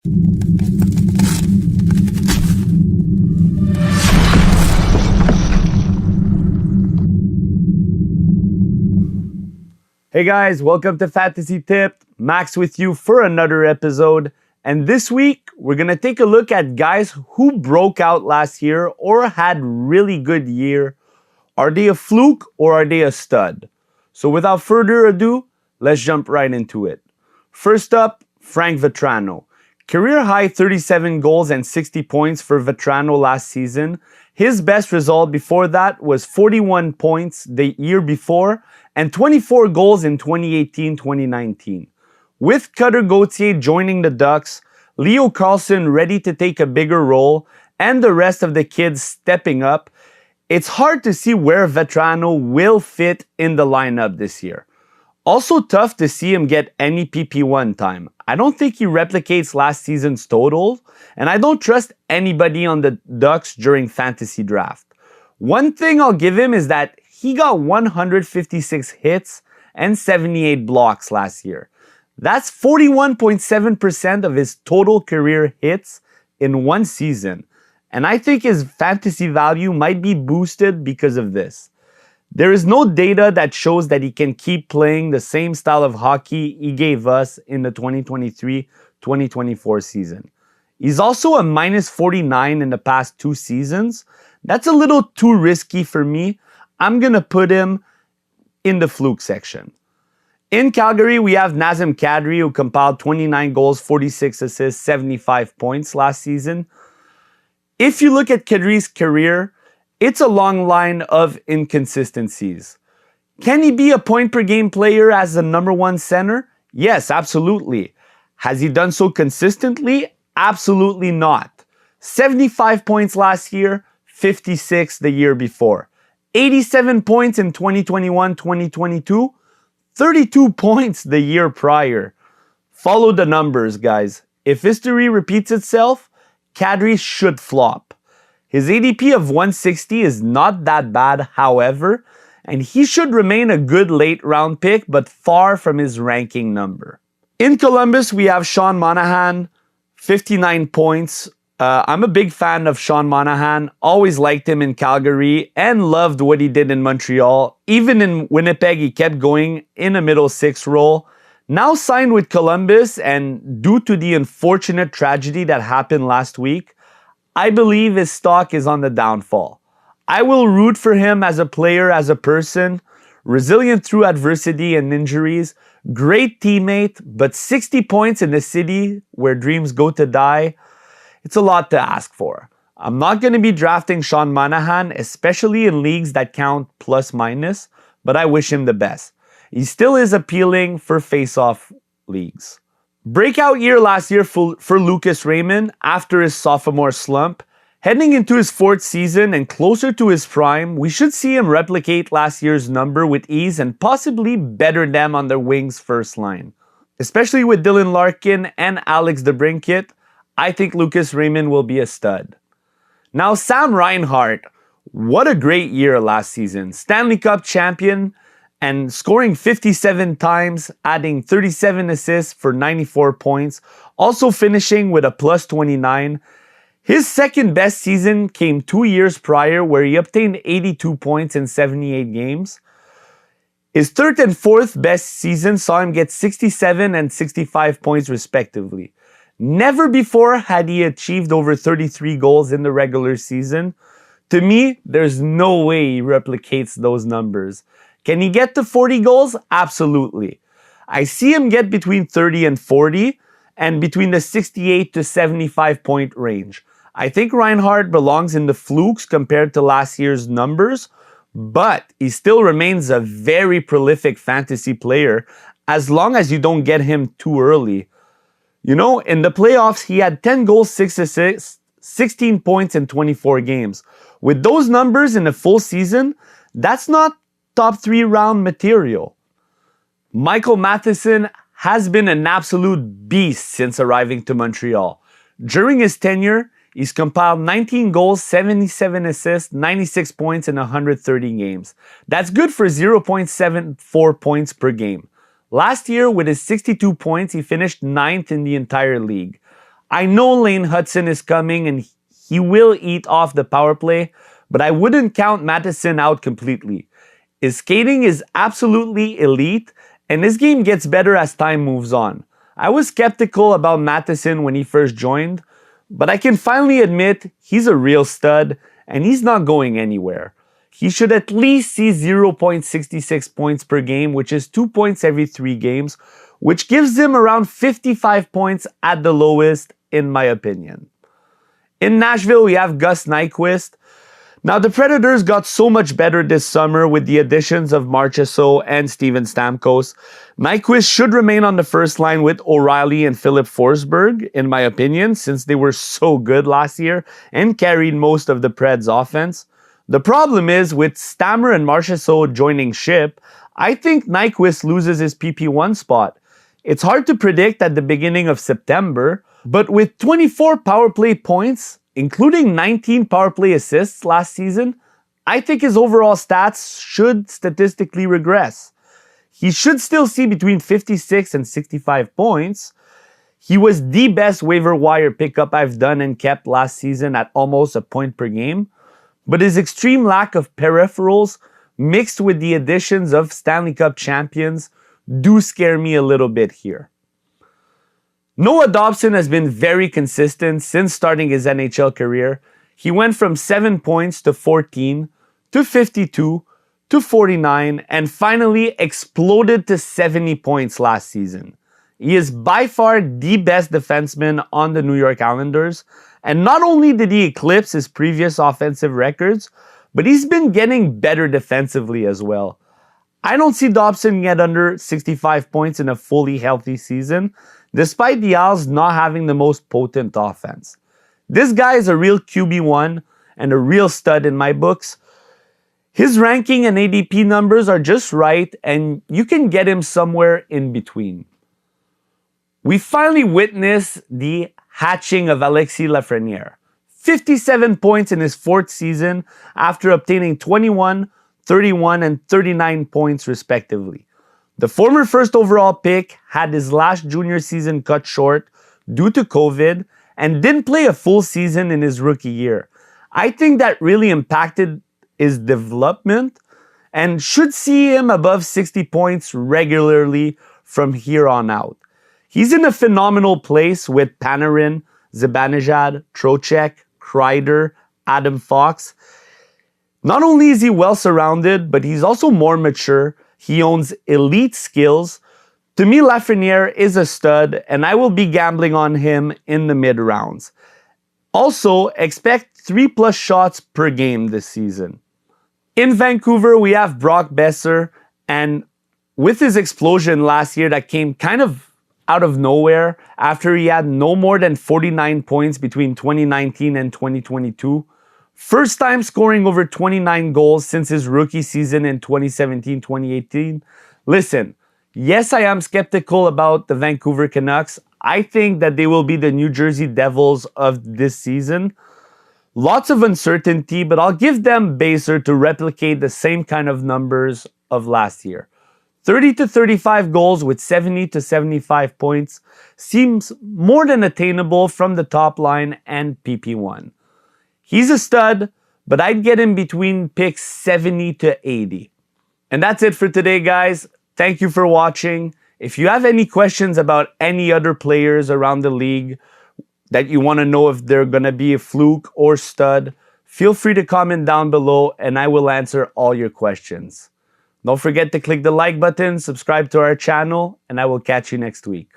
Hey guys, welcome to Fantasy Tip. Max with you for another episode. And this week, we're going to take a look at guys who broke out last year or had really good year. Are they a fluke or are they a stud? So without further ado, let's jump right into it. First up, Frank Vatrano. Career high 37 goals and 60 points for Vatrano last season. His best result before that was 41 points the year before and 24 goals in 2018-2019. With Cutter Gauthier joining the Ducks, Leo Carlsson ready to take a bigger role, and the rest of the kids stepping up, it's hard to see where Vatrano will fit in the lineup this year. Also tough to see him get any PP1 time. I don't think he replicates last season's total, and I don't trust anybody on the Ducks during fantasy draft. One thing I'll give him is that he got 156 hits and 78 blocks last year. That's 41.7% of his total career hits in one season. And I think his fantasy value might be boosted because of this. There is no data that shows that he can keep playing the same style of hockey he gave us in the 2023-2024 season. He's also a minus 49 in the past 2 seasons. That's a little too risky for me. I'm going to put him in the fluke section. In Calgary, we have Nazem Kadri, who compiled 29 goals, 46 assists, 75 points last season. If you look at Kadri's career, it's a long line of inconsistencies. Can he be a point-per-game player as the number 1 center? Yes, absolutely. Has he done so consistently? Absolutely not. 75 points last year, 56 the year before. 87 points in 2021-2022, 32 points the year prior. Follow the numbers, guys. If history repeats itself, Kadri should flop. His ADP of 160 is not that bad, however, and he should remain a good late round pick, but far from his ranking number. In Columbus, we have Sean Monahan, 59 points. I'm a big fan of Sean Monahan, always liked him in Calgary and loved what he did in Montreal. Even in Winnipeg, he kept going in a middle 6 role. Now signed with Columbus, and due to the unfortunate tragedy that happened last week, I believe his stock is on the downfall. I will root for him as a player, as a person, resilient through adversity and injuries, great teammate, but 60 points in a city where dreams go to die, it's a lot to ask for. I'm not going to be drafting Sean Monahan, especially in leagues that count plus minus, but I wish him the best. He still is appealing for face-off leagues. Breakout year last year for Lucas Raymond after his sophomore slump. Heading into his 4th season and closer to his prime, we should see him replicate last year's number with ease and possibly better them on the wings first line. Especially with Dylan Larkin and Alex DeBrincat, I think Lucas Raymond will be a stud. Now, Sam Reinhart, what a great year last season. Stanley Cup champion and scoring 57 times, adding 37 assists for 94 points, also finishing with a plus 29. His second best season came 2 years prior, where he obtained 82 points in 78 games. His third and fourth best season saw him get 67 and 65 points respectively. Never before had he achieved over 33 goals in the regular season. To me, there's no way he replicates those numbers. Can he get to 40 goals? Absolutely. I see him get between 30 and 40 and between the 68 to 75 point range. I think Reinhart belongs in the flukes compared to last year's numbers, but he still remains a very prolific fantasy player as long as you don't get him too early. You know, in the playoffs, he had 10 goals, 6 assists, 16 points in 24 games. With those numbers in a full season, that's not top 3 round material. Michael Matheson has been an absolute beast since arriving to Montreal. During his tenure, he's compiled 19 goals, 77 assists, 96 points in 130 games. That's good for 0.74 points per game. Last year, with his 62 points, he finished 9th in the entire league. I know Lane Hudson is coming and he will eat off the power play, but I wouldn't count Matheson out completely. His skating is absolutely elite, and his game gets better as time moves on. I was skeptical about Matheson when he first joined, but I can finally admit he's a real stud, and he's not going anywhere. He should at least see 0.66 points per game, which is 2 points every 3 games, which gives him around 55 points at the lowest, in my opinion. In Nashville, we have Gustav Nyquist. Now, the Predators got so much better this summer with the additions of Marchessault and Steven Stamkos. Nyquist should remain on the first line with O'Reilly and Philip Forsberg, in my opinion, since they were so good last year and carried most of the Preds' offense. The problem is, with Stammer and Marchessault joining ship, I think Nyquist loses his PP1 spot. It's hard to predict at the beginning of September, but with 24 power play points, including 19 power play assists last season, I think his overall stats should statistically regress. He should still see between 56 and 65 points. He was the best waiver wire pickup I've done and kept last season at almost a point per game, but his extreme lack of peripherals mixed with the additions of Stanley Cup champions do scare me a little bit here. Noah Dobson has been very consistent since starting his NHL career. He went from 7 points to 14, to 52, to 49, and finally exploded to 70 points last season. He is by far the best defenseman on the New York Islanders, and not only did he eclipse his previous offensive records, but he's been getting better defensively as well. I don't see Dobson get under 65 points in a fully healthy season, despite the Isles not having the most potent offense. This guy is a real QB1 and a real stud in my books. His ranking and ADP numbers are just right, and you can get him somewhere in between. We finally witnessed the hatching of Alexis Lafreniere. 57 points in his 4th season after obtaining 21, 31, and 39 points respectively. The former first overall pick had his last junior season cut short due to COVID and didn't play a full season in his rookie year. I think that really impacted his development and should see him above 60 points regularly from here on out. He's in a phenomenal place with Panarin, Zibanejad, Trocheck, Kreider, Adam Fox. Not only is he well surrounded, but he's also more mature. He owns elite skills. To me, Lafreniere is a stud, and I will be gambling on him in the mid-rounds. Also, expect 3+ shots per game this season. In Vancouver, we have Brock Boeser, and with his explosion last year that came kind of out of nowhere after he had no more than 49 points between 2019 and 2022, first time scoring over 29 goals since his rookie season in 2017-2018. Listen, yes, I am skeptical about the Vancouver Canucks. I think that they will be the New Jersey Devils of this season. Lots of uncertainty, but I'll give them Boeser to replicate the same kind of numbers of last year. 30 to 35 goals with 70 to 75 points seems more than attainable from the top line and PP1. He's a stud, but I'd get him between picks 70 to 80. And that's it for today, guys. Thank you for watching. If you have any questions about any other players around the league that you want to know if they're going to be a fluke or stud, feel free to comment down below and I will answer all your questions. Don't forget to click the like button, subscribe to our channel, and I will catch you next week.